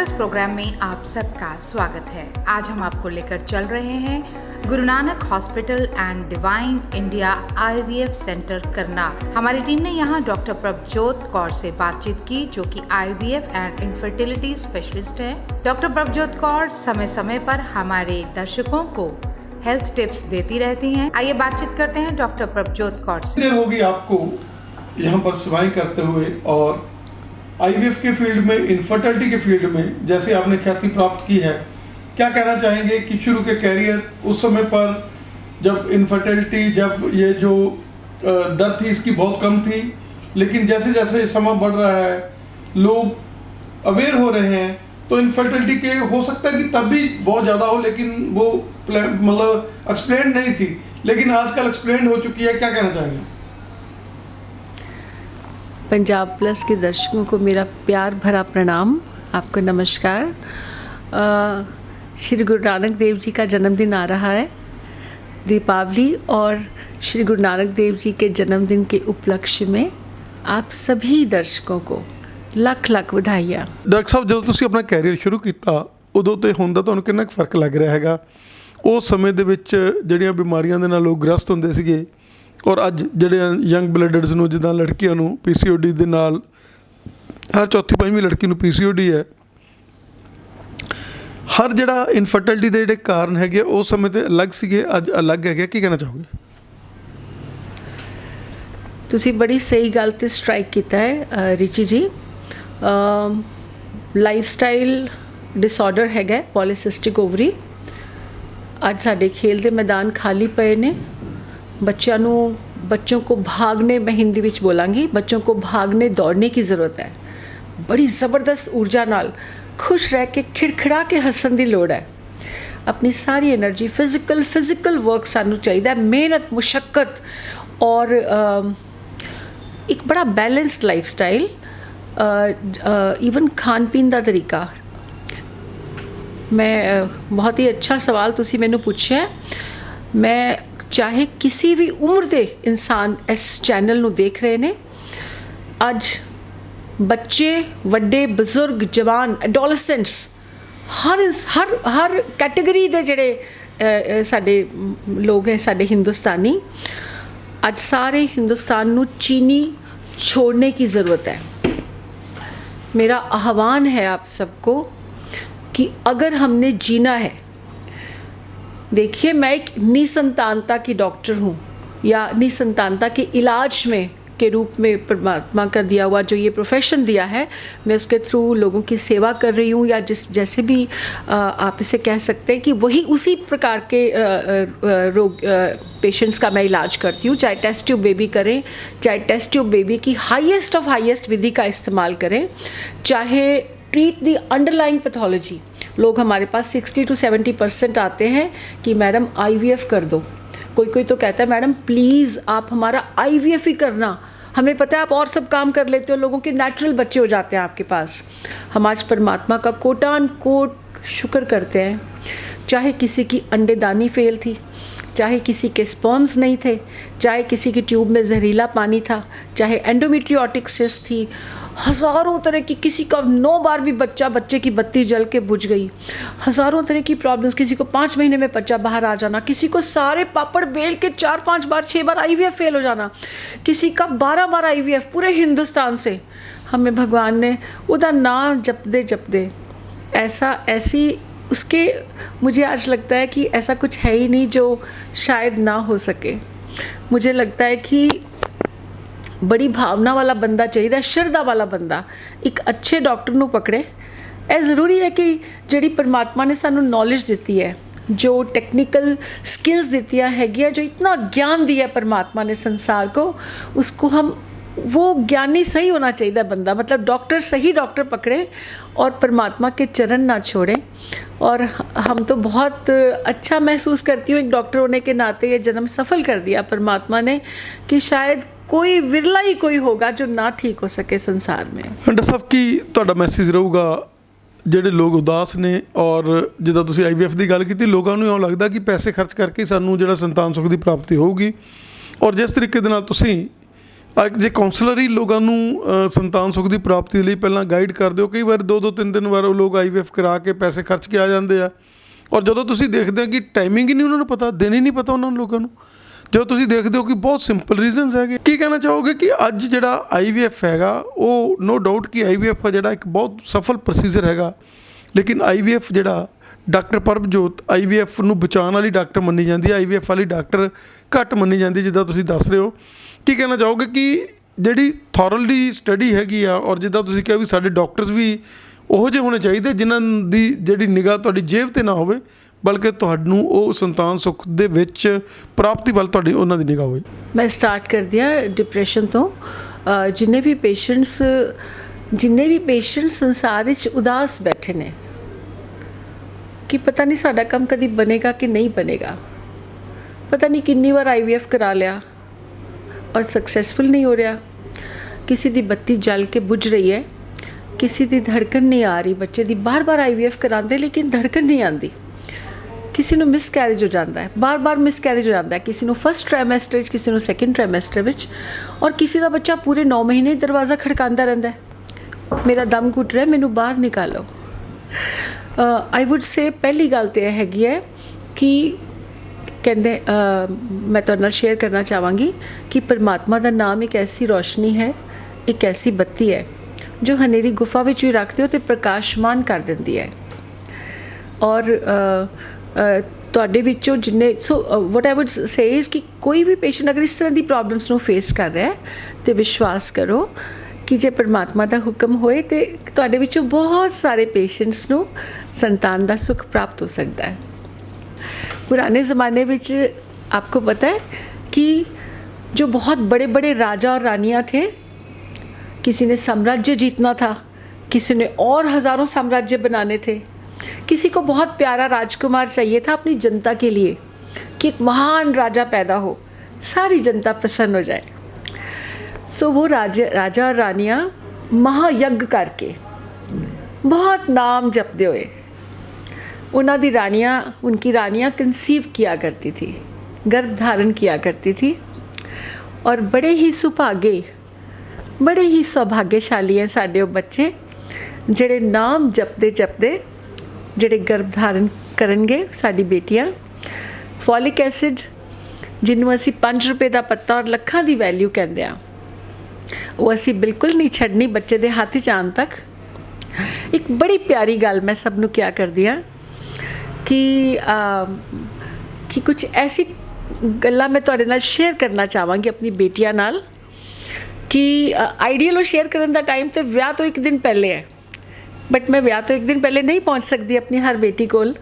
Plus programme में आप सबका स्वागत है। आज हम आपको लेकर चल रहे हैं Guru Nanak hospital and divine India IVF centre Karnal. हमारी टीम ने यहाँ डॉक्टर प्रभजोत कौर से बातचीत की, जो कि IVF एंड इनफर्टिलिटी स्पेशलिस्ट हैं। डॉक्टर प्रभजोत कौर समय समय पर हमारे दर्शकों को हेल्थ टिप्स देती रहती हैं। आइए बातचीत करते हैं डॉक्टर प्रभजोत कौर से। देर होगी आपको यहाँ पर सेवाएं करते हुए और IVF के फील्ड में, इनफर्टिलिटी के फील्ड में जैसे आपने ख्याति प्राप्त की है, क्या कहना चाहेंगे कि शुरू के कैरियर उस समय पर जब इनफर्टिलिटी, जब ये जो दर थी इसकी बहुत कम थी, लेकिन जैसे जैसे समय बढ़ रहा है, लोग अवेयर हो रहे हैं, तो इनफर्टिलिटी के हो सकता है कि तब भी बहुत ज़्यादा हो, लेकिन वो मतलब एक्सप्लेन नहीं थी, लेकिन आजकल एक्सप्लेन हो चुकी है। क्या कहना चाहेंगे? पंजाब प्लस के दर्शकों को मेरा प्यार भरा प्रणाम, आपको नमस्कार। श्री गुरु नानक देव जी का जन्मदिन आ रहा है, दीपावली, और श्री गुरु नानक देव जी के जन्मदिन के उपलक्ष्य में आप सभी दर्शकों को ਲੱਖ ਲੱਖ ਵਧਾਈਆਂ। ਡਾਕਟਰ ਸਾਹਿਬ, ਜਦੋਂ ਤੁਸੀਂ ਆਪਣਾ ਕੈਰੀਅਰ ਸ਼ੁਰੂ ਕੀਤਾ ਉਦੋਂ ਤੇ ਹੁਣ ਦਾ ਤੁਹਾਨੂੰ ਕਿੰਨਾ ਕੁ ਫਰਕ ਲੱਗ ਰਿਹਾ ਹੈਗਾ? ਉਸ ਸਮੇਂ ਦੇ ਵਿੱਚ ਜਿਹੜੀਆਂ ਬਿਮਾਰੀਆਂ ਦੇ ਨਾਲ ਲੋਕ ਗ੍ਰਸਤ ਹੁੰਦੇ ਸੀਗੇ ਔਰ ਅੱਜ ਜਿਹੜੇ ਯੰਗ ਬਲੱਡਰਸ ਨੂੰ, ਜਿੱਦਾਂ ਲੜਕੀਆਂ ਨੂੰ PCOD ਦੇ ਨਾਲ, ਹਰ ਚੌਥੀ ਪੰਜਵੀਂ ਲੜਕੀ ਨੂੰ PCOD ਹੈ, ਹਰ ਜਿਹੜਾ ਇਨਫਰਟਿਲਿਟੀ ਦੇ ਜਿਹੜੇ ਕਾਰਨ ਹੈਗੇ ਉਸ ਸਮੇਂ 'ਤੇ ਅਲੱਗ ਸੀਗੇ, ਅੱਜ ਅਲੱਗ ਹੈਗੇ। ਕੀ ਕਹਿਣਾ ਚਾਹੋਗੇ? ਤੁਸੀਂ ਬੜੀ ਸਹੀ ਗੱਲ 'ਤੇ ਸਟ੍ਰਾਈਕ ਕੀਤਾ ਹੈ ਰਿਚੀ ਜੀ। ਲਾਈਫਸਟਾਈਲ ਡਿਸਆਰਡਰ ਹੈਗਾ ਪੋਲੀਸਿਸਟਿਕ ਓਵਰੀ। ਅੱਜ ਸਾਡੇ ਖੇਲ ਦੇ ਮੈਦਾਨ ਖਾਲੀ ਪਏ ਨੇ। बच्चों को भागने, मैं हिंदी विच बोलांगी, बच्चों को भागने दौड़ने की ज़रूरत है। बड़ी ज़बरदस्त ऊर्जा नाल खुश रह के खिड़खिड़ा के हसन की लोड़ है। अपनी सारी एनर्जी फिजिकल वर्क सानू चाहिए, मेहनत, मुशक्क़त और एक बड़ा बैलेंस्ड लाइफ स्टाइल, ईवन खान पीन का तरीका। मैं बहुत ही अच्छा सवाल तुसी मैनू पूछा है। मैं चाहे किसी भी उम्र के इंसान इस चैनल नू देख रहे ने, अज बच्चे, वड्डे, बजुर्ग, जवान, एडोलसेंट्स, हर कैटेगरी दे जेड़े साडे लोग हैं, साडे हिंदुस्तानी, अज सारे हिंदुस्तान नू चीनी छोड़ने की ज़रूरत है। मेरा आह्वान है आप सबको कि अगर हमने जीना है, देखिए, मैं एक निसंतानता की डॉक्टर हूँ, या निसंतानता के इलाज में के रूप में परमात्मा का दिया हुआ जो ये प्रोफेशन दिया है, मैं उसके थ्रू लोगों की सेवा कर रही हूँ, या जैसे भी आप इसे कह सकते हैं कि वही उसी प्रकार के रोग पेशेंट्स का मैं इलाज करती हूँ। चाहे टेस्ट ट्यूब बेबी करें, चाहे टेस्ट ट्यूब बेबी की हाईएस्ट ऑफ हाईएस्ट विधि का इस्तेमाल करें, चाहे ट्रीट दी अंडरलाइंग पैथोलॉजी। लोग हमारे पास 60 to 70% आते हैं कि मैडम IVF कर दो। कोई तो कहता है मैडम प्लीज़ आप हमारा IVF ही करना, हमें पता है आप और सब काम कर लेते हो, लोगों के नेचुरल बच्चे हो जाते हैं आपके पास। हम आज परमात्मा का कोटान कोट शुक्र करते हैं। चाहे किसी की अंडेदानी फेल थी, चाहे किसी के स्पर्म्स नहीं थे, चाहे किसी की ट्यूब में जहरीला पानी था, चाहे एंडोमेट्रियोटिक सिस्ट थी, हज़ारों तरह की, किसी का 9 बार भी बच्चे की बत्ती जल के बुझ गई, हज़ारों तरह की प्रॉब्लम्स, किसी को 5 महीने में बच्चा बाहर आ जाना, किसी को सारे पापड़ बेल के 4-5 बार 6 बार IVF फेल हो जाना, किसी का 12 बार IVF पूरे हिंदुस्तान से। हमें भगवान ने उदा नाम जपदे ऐसी उसके, मुझे आज लगता है कि ऐसा कुछ है ही नहीं जो शायद ना हो सके। मुझे लगता है कि बड़ी भावना वाला बंदा चाहिए, श्रद्धा वाला बंदा एक अच्छे डॉक्टर नू पकड़े। ये ज़रूरी है कि जिहड़ी परमात्मा ने सानू नॉलेज दी है, जो टेक्निकल स्किल्स दी हैगी, जो इतना ज्ञान दिया परमात्मा ने संसार को, उसको हम, वो ज्ञानी सही होना चाहिए बंदा, मतलब डॉक्टर, सही डॉक्टर पकड़े और परमात्मा के चरण ना छोड़ें। और हम तो बहुत अच्छा महसूस करती हूँ एक डॉक्टर होने के नाते, ये जन्म सफल कर दिया परमात्मा ने कि शायद कोई विरला ही कोई होगा जो ना ठीक हो सके संसार में। डॉक्टर साहब, की तुहाडा मैसेज रहूगा ਜਿਹੜੇ ਲੋਕ ਉਦਾਸ ਨੇ, ਔਰ ਜਿੱਦਾਂ ਤੁਸੀਂ IVF ਦੀ ਗੱਲ ਕੀਤੀ, ਲੋਕਾਂ ਨੂੰ ਇਉਂ ਲੱਗਦਾ ਕਿ ਪੈਸੇ ਖਰਚ ਕਰਕੇ ਸਾਨੂੰ ਜਿਹੜਾ ਸੰਤਾਨ ਸੁੱਖ ਦੀ ਪ੍ਰਾਪਤੀ ਹੋਊਗੀ, ਔਰ ਜਿਸ ਤਰੀਕੇ ਦੇ ਨਾਲ ਤੁਸੀਂ ਜੇ ਕਾਉਂਸਲਰ ਹੀ ਲੋਕਾਂ ਨੂੰ ਸੰਤਾਨ ਸੁੱਖ ਦੀ ਪ੍ਰਾਪਤੀ ਲਈ ਪਹਿਲਾਂ ਗਾਈਡ ਕਰਦੇ ਹੋ, ਕਈ ਵਾਰ 2-2 3-3 ਵਾਰ ਉਹ ਲੋਕ IVF ਕਰਾ ਕੇ ਪੈਸੇ ਖਰਚ ਕੇ ਆ ਜਾਂਦੇ ਆ, ਔਰ ਜਦੋਂ ਤੁਸੀਂ ਦੇਖਦੇ ਹੋ ਕਿ ਟਾਈਮਿੰਗ ਹੀ ਨਹੀਂ ਉਹਨਾਂ ਨੂੰ ਪਤਾ, ਦਿਨ ਹੀ ਨਹੀਂ ਪਤਾ ਉਹਨਾਂ ਲੋਕਾਂ ਨੂੰ, ਜਦੋਂ ਤੁਸੀਂ ਦੇਖਦੇ ਹੋ ਕਿ ਬਹੁਤ ਸਿੰਪਲ ਰੀਜ਼ਨਸ ਹੈਗੇ। ਕੀ ਕਹਿਣਾ ਚਾਹੋਗੇ ਕਿ ਅੱਜ ਜਿਹੜਾ IVF ਹੈਗਾ ਉਹ ਨੋ ਡਾਊਟ ਕਿ IVF ਜਿਹੜਾ ਇੱਕ ਬਹੁਤ ਸਫਲ ਪ੍ਰੋਸੀਜਰ ਹੈਗਾ, ਲੇਕਿਨ IVF ਜਿਹੜਾ ਡਾਕਟਰ ਪ੍ਰਭਜੋਤ IVF ਨੂੰ ਬਚਾਉਣ ਵਾਲੀ ਡਾਕਟਰ ਮੰਨੀ ਜਾਂਦੀ ਹੈ, IVF ਵਾਲੀ ਡਾਕਟਰ ਘੱਟ ਮੰਨੀ ਜਾਂਦੀ, ਜਿੱਦਾਂ ਤੁਸੀਂ ਦੱਸ ਰਹੇ ਹੋ। ਕੀ ਕਹਿਣਾ ਚਾਹੋਗੇ ਕਿ ਜਿਹੜੀ ਥੋਰਲੀ ਸਟੱਡੀ ਹੈਗੀ ਆ, ਔਰ ਜਿੱਦਾਂ ਤੁਸੀਂ ਕਿਹਾ ਵੀ ਸਾਡੇ ਡਾਕਟਰਸ ਵੀ ਉਹੋ ਜਿਹੇ ਹੋਣੇ ਚਾਹੀਦੇ ਜਿਨ੍ਹਾਂ ਦੀ ਜਿਹੜੀ ਨਿਗਾਹ ਤੁਹਾਡੀ ਜੇਬ 'ਤੇ ਨਾ ਹੋਵੇ, ਬਲਕਿ ਤੁਹਾਨੂੰ ਉਹ ਸੰਤਾਨ ਸੁੱਖ ਦੇ ਵਿੱਚ ਪ੍ਰਾਪਤੀ ਵੱਲ ਤੁਹਾਡੀ ਉਹਨਾਂ ਦੀ ਨਿਗਾਹ ਹੋਵੇ। ਮੈਂ ਸਟਾਰਟ ਕਰਦੀ ਹਾਂ ਡਿਪਰੈਸ਼ਨ ਤੋਂ। ਜਿੰਨੇ ਵੀ ਪੇਸ਼ੈਂਟਸ ਸੰਸਾਰ ਵਿੱਚ ਉਦਾਸ ਬੈਠੇ ਨੇ ਕਿ ਪਤਾ ਨਹੀਂ ਸਾਡਾ ਕੰਮ ਕਦੀ ਬਣੇਗਾ ਕਿ ਨਹੀਂ ਬਣੇਗਾ, ਪਤਾ ਨਹੀਂ ਕਿੰਨੀ ਵਾਰ IVF ਕਰਾ ਲਿਆ ਔਰ ਸਕਸੈਸਫੁਲ ਨਹੀਂ ਹੋ ਰਿਹਾ, ਕਿਸੇ ਦੀ ਬੱਤੀ ਜਲ ਕੇ ਬੁਝ ਰਹੀ ਹੈ, ਕਿਸੇ ਦੀ ਧੜਕਣ ਨਹੀਂ ਆ ਰਹੀ, ਬੱਚੇ ਦੀ ਬਾਰ-ਬਾਰ IVF ਕਰਾਉਂਦੇ ਲੇਕਿਨ ਧੜਕਣ ਨਹੀਂ ਆਉਂਦੀ, ਕਿਸੇ ਨੂੰ ਮਿਸਕੈਰੇਜ ਹੋ ਜਾਂਦਾ ਹੈ, ਬਾਰ-ਬਾਰ ਮਿਸਕੈਰੇਜ ਹੋ ਜਾਂਦਾ ਹੈ, ਕਿਸੇ ਨੂੰ ਫਸਟ ਟ੍ਰਾਈਮੈਸਟਰ ਵਿੱਚ, ਕਿਸੇ ਨੂੰ ਸੈਕਿੰਡ ਟ੍ਰਾਈਮੈਸਟਰ ਵਿੱਚ, ਔਰ ਕਿਸੇ ਦਾ ਬੱਚਾ ਪੂਰੇ 9 ਮਹੀਨੇ ਦਰਵਾਜ਼ਾ ਖੜਕਾਉਂਦਾ ਰਹਿੰਦਾ ਹੈ, ਮੇਰਾ ਦਮ ਘੁੱਟ ਰਿਹਾ, ਮੈਨੂੰ ਬਾਹਰ ਨਿਕਾਲੋ। ਆਈ ਵੁੱਡ ਸੇ ਪਹਿਲੀ ਗੱਲ ਤਾਂ ਇਹ ਹੈਗੀ ਹੈ ਕਿ ਕਹਿੰਦੇ ਮੈਂ ਤੁਹਾਡੇ ਨਾਲ ਸ਼ੇਅਰ ਕਰਨਾ ਚਾਹਾਂਗੀ ਕਿ ਪਰਮਾਤਮਾ ਦਾ ਨਾਮ ਇੱਕ ਐਸੀ ਰੋਸ਼ਨੀ ਹੈ, ਇੱਕ ਐਸੀ ਬੱਤੀ ਹੈ ਜੋ ਹਨੇਰੀ ਗੁਫਾ ਵਿੱਚ ਵੀ ਰੱਖਦੇ ਹੋ ਅਤੇ ਪ੍ਰਕਾਸ਼ਮਾਨ ਕਰ ਦਿੰਦੀ ਹੈ। ਔਰ ਤੁਹਾਡੇ ਵਿੱਚੋਂ ਜਿੰਨੇ ਵਟ ਆਈ ਵੁੱਡ ਸੇ ਇਜ਼ ਕਿ ਕੋਈ ਵੀ ਪੇਸ਼ੈਂਟ ਅਗਰ ਇਸ ਤਰ੍ਹਾਂ ਦੀ ਪ੍ਰੋਬਲਮਸ ਨੂੰ ਫੇਸ ਕਰ ਰਿਹਾ ਹੈ ਤਾਂ ਵਿਸ਼ਵਾਸ ਕਰੋ ਕਿ ਜੇ ਪਰਮਾਤਮਾ ਦਾ ਹੁਕਮ ਹੋਏ ਤਾਂ ਤੁਹਾਡੇ ਵਿੱਚੋਂ ਬਹੁਤ ਸਾਰੇ ਪੇਸ਼ੈਂਟਸ ਨੂੰ ਸੰਤਾਨ ਦਾ ਸੁੱਖ ਪ੍ਰਾਪਤ ਹੋ ਸਕਦਾ ਹੈ। पुराने ज़माने ਵਿੱਚ आपको पता है कि जो बहुत बड़े बड़े राजा और रानियाँ थे, किसी ने साम्राज्य जीतना था, किसी ने और हज़ारों साम्राज्य बनाने थे, किसी को बहुत प्यारा राजकुमार चाहिए था अपनी जनता के लिए कि एक महान राजा पैदा हो, सारी जनता प्रसन्न हो जाए। सो वो राजा और रानियाँ महायज्ञ करके बहुत नाम जपते हुए उनकी रानियाँ कंसीव किया करती थी, गर्भ धारण किया करती थी, और बड़े ही सौभाग्यशाली हैं साडे वो बच्चे जिहड़े नाम जपते जपते जिहड़े गर्भ धारण करनगे। साडी बेटियां फॉलिक एसिड जिन्हों असी 5 रुपए का पत्ता और लखां की वैल्यू कहते हैं, वो असी बिल्कुल नहीं छड्डनी बच्चे के हत्थ च आउण तक। एक बड़ी प्यारी गल मैं सब नूं क्या करदी हाँ कि कुछ ऐसी गल्लां मैं तुहाडे नाल शेयर करना चाहांगी अपनी बेटियां नाल कि आइडियल शेयर करन दा टाइम तो विआह तो एक दिन पहले है, बट मैं विआह तो एक दिन पहले नहीं पहुंच सकती अपनी हर बेटी कोल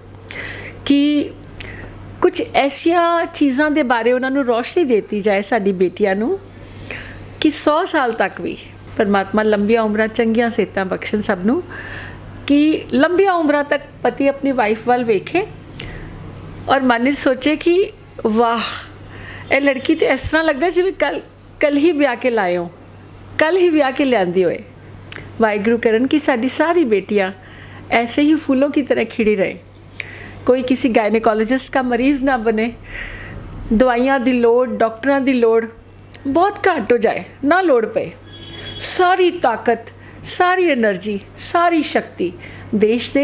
कि कुछ ऐसिया चीज़ां दे बारे उन्हां नूं रोशनी देती जाए साडी बेटियां नूं कि 100 साल तक भी परमात्मा लंबियां उम्रां चंगियां सेहतां बख्शण सब नूं कि लंबिया उम्र तक पति अपनी वाइफ वाल वेखे और मन में सोचे कि वाह ये लड़की तो इस तरह लगता जिवें कल ही ब्याह के लाए हो, कल ही ब्याह के लियांदी होए। वाहिगुरू करन कि साडी सारी बेटियां ऐसे ही फूलों की तरह खिड़ी रहे, कोई किसी गायनेकोलॉजिस्ट का मरीज़ ना बने, दवाइयां दी लोड़ डॉक्टरां दी लोड़ बहुत घट हो जाए, ना लोड़ पे, सारी ताकत सारी एनर्जी सारी शक्ति देश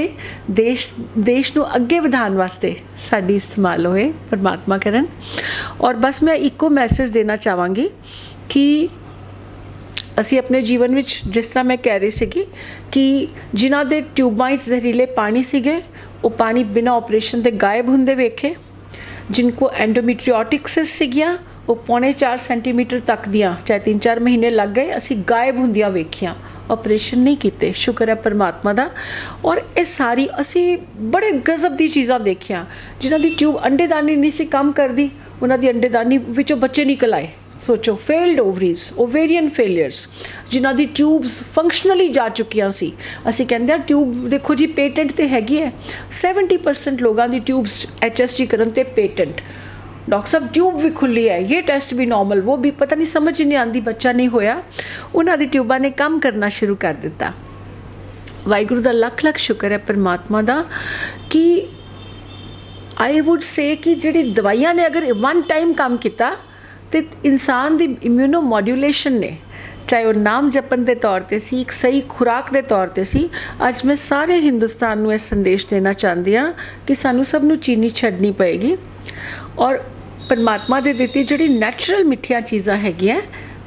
नूं अगे वधाउण वास्ते साडी इस्तेमाल होए परमात्मा करन। और बस मैं इको मैसेज देना चाहांगी कि असी अपने जीवन में जिस तरह मैं कह रही सी कि जिन्हां दे ट्यूबां विच जहरीले पानी सीगे वो पानी बिना ऑपरेशन के गायब हुंदे वेखे, जिनको एंडोमेट्रियोटिक्सिस सीगियां वो 4.25 सेंटीमीटर तक दियां चाहे 3-4 महीने लग गए असी गायब हुंदियां वेखियां, ऑपरेशन नहीं किए, शुक्र है परमात्मा दा। और ये सारी असी बड़े गजब दी चीज़ां देखियां जिन्हां दी ट्यूब अंडेदानी नहीं सी काम करती, उन्हां दी अंडेदानी विचों बच्चे निकल आए। सोचो फेल्ड ओवरीज, ओवेरियन फेलियर्स, जिन्हां दी ट्यूब्स फंक्शनली जा चुकियां सी। असी कहंदे आ ट्यूब देखो जी पेटेंट तो हैगी है, 70% लोगों की ट्यूब्स HSG करन ते पेटेंट, डॉक्टर साहब ट्यूब भी खुली है, ये टेस्ट भी नॉर्मल, वो भी पता नहीं समझ नहीं आती, बच्चा नहीं होया, उन्होंने ट्यूबा ने काम करना शुरू कर दिता। वाहिगुरू का लख लख शुक्र है परमात्मा का कि आई वुड से कि जिहड़ी दवाइयां ने अगर वन टाइम काम किया ਤੇ ਇਨਸਾਨ ਦੀ ਇਮਿਊਨੋ ਮੋਡੂਲੇਸ਼ਨ ਨੇ, ਚਾਹੇ ਉਹ ਨਾਮ ਜਪਣ ਦੇ ਤੌਰ ਤੇ ਸੀ, ਇੱਕ ਸਹੀ ਖੁਰਾਕ ਦੇ ਤੌਰ ਤੇ ਸੀ। ਅੱਜ ਮੈਂ ਸਾਰੇ ਹਿੰਦੁਸਤਾਨ ਨੂੰ ਇਹ ਸੰਦੇਸ਼ ਦੇਣਾ ਚਾਹੁੰਦੀ ਹਾਂ ਕਿ ਸਾਨੂੰ ਸਭ ਨੂੰ ਚੀਨੀ ਛੱਡਣੀ ਪਏਗੀ ਔਰ ਪਰਮਾਤਮਾ ਦੇ ਦਿੱਤੀ ਜਿਹੜੀ ਨੈਚੁਰਲ ਮਿੱਠੀਆਂ ਚੀਜ਼ਾਂ ਹੈਗੀਆਂ,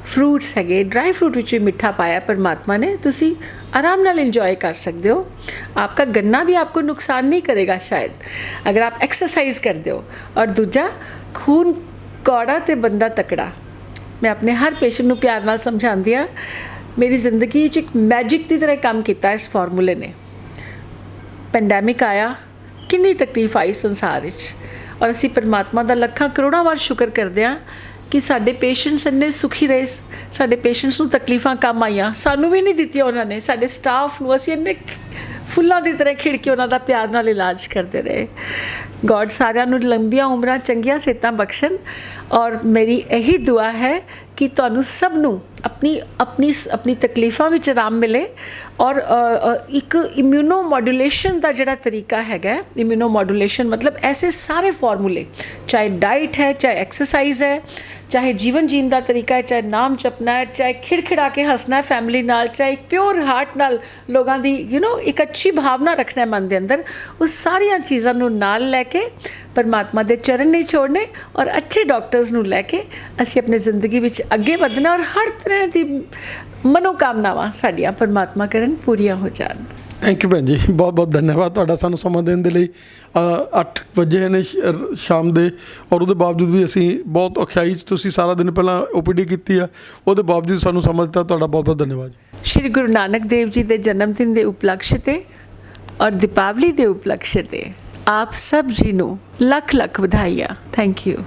ਫਰੂਟਸ ਹੈਗੇ, ਡਰਾਈ ਫਰੂਟ ਵਿੱਚ ਵੀ ਮਿੱਠਾ ਪਾਇਆ परमात्मा ने, ਤੁਸੀਂ आराम नाल इंजॉय कर सकते हो। आपका गन्ना भी आपको नुकसान नहीं करेगा शायद अगर आप एक्सरसाइज करते हो। और दूजा, खून कौड़ा ते बंदा तकड़ा। मैं अपने हर पेशेंट ਨੂੰ प्यार नाल समझाती हाँ, मेरी जिंदगी च एक मैजिक की तरह काम किया इस फॉर्मूले ने। पैंडेमिक आया, कितनी तकलीफ आई संसार विच, और असी परमात्मा का ਲੱਖਾਂ ਕਰੋੜਾਂ ਵਾਰ ਸ਼ੁਕਰ ਕਰਦੇ ਹਾਂ कि साडे पेशेंट्स इन्ने सुखी रहे, साडे पेशेंट्स ਨੂੰ तकलीफां कम आईयां, सानू भी नहीं दित्तियां उन्होंने, साडे स्टाफ ਨੂੰ ਅਸੀਂ ਇੰਨੇ ਫੁੱਲਾਂ ਦੀ ਤਰ੍ਹਾਂ ਖਿੜ ਕੇ ਉਹਨਾਂ ਦਾ ਪਿਆਰ ਨਾਲ ਇਲਾਜ ਕਰਦੇ ਰਹੇ। ਗੋਡ ਸਾਰਿਆਂ ਨੂੰ ਲੰਬੀਆਂ ਉਮਰਾਂ, ਚੰਗੀਆਂ ਸਿਹਤਾਂ ਬਖਸ਼ਣ। ਔਰ ਮੇਰੀ ਇਹੀ ਦੁਆ ਹੈ ਕਿ ਤੁਹਾਨੂੰ ਸਭ ਨੂੰ ਆਪਣੀ ਤਕਲੀਫਾਂ ਵਿੱਚ ਆਰਾਮ ਮਿਲੇ ਔਰ ਇੱਕ ਇਮਿਊਨੋ ਮੋਡੂਲੇਸ਼ਨ ਦਾ ਜਿਹੜਾ ਤਰੀਕਾ ਹੈਗਾ, ਇਮਿਊਨੋ ਮੋਡੂਲੇਸ਼ਨ मतलब ऐसे सारे फॉर्मूले, चाहे डाइट है, चाहे एक्सरसाइज है, चाहे जीवन जीने का तरीका है, चाहे नाम जपना है, चाहे खिड़खिड़ा के हंसना है फैमिली नाल, चाहे एक प्योर हार्ट नाल लोगों की एक अच्छी भावना रखना है मन के अंदर, उस सारिया चीज़ों को नाल लैके परमात्मा के चरण नहीं छोड़ने और अच्छे डॉक्टर्स ਨੂੰ ਲੈ ਕੇ ਅਸੀਂ अपनी जिंदगी ਵਿੱਚ ਅੱਗੇ ਵਧਣਾ और हर तरह की मनोकामनावां ਸਾਡੀਆਂ परमात्मा ਕਰਨ ਪੂਰੀਆਂ ਹੋ ਜਾਣ। ਥੈਂਕ ਯੂ ਭੈਣ ਜੀ, ਬਹੁਤ ਬਹੁਤ ਧੰਨਵਾਦ ਤੁਹਾਡਾ ਸਾਨੂੰ ਸਮਾਂ ਦੇਣ ਦੇ ਲਈ। 8 ਵਜੇ ਨੇ ਸ਼ਾਮ ਦੇ, ਔਰ ਉਹਦੇ ਬਾਵਜੂਦ ਵੀ ਅਸੀਂ ਬਹੁਤ ਔਖਿਆਈ 'ਚ, ਤੁਸੀਂ ਸਾਰਾ ਦਿਨ ਪਹਿਲਾਂ OPD ਕੀਤੀ ਆ, ਉਹਦੇ ਬਾਵਜੂਦ ਸਾਨੂੰ ਸਮਾਂ ਦਿੱਤਾ, ਤੁਹਾਡਾ ਬਹੁਤ ਬਹੁਤ ਧੰਨਵਾਦ। ਸ਼੍ਰੀ ਗੁਰੂ ਨਾਨਕ ਦੇਵ ਜੀ ਦੇ ਜਨਮ ਦਿਨ ਦੇ ਉਪਲਕਸ਼ ਤੇ ਔਰ ਦੀਪਾਵਲੀ ਦੇ ਉਪਲਕਸ਼ ਤੇ ਆਪ ਸਭ ਜੀ ਨੂੰ ਲੱਖ ਲੱਖ ਵਧਾਈਆਂ। Thank you.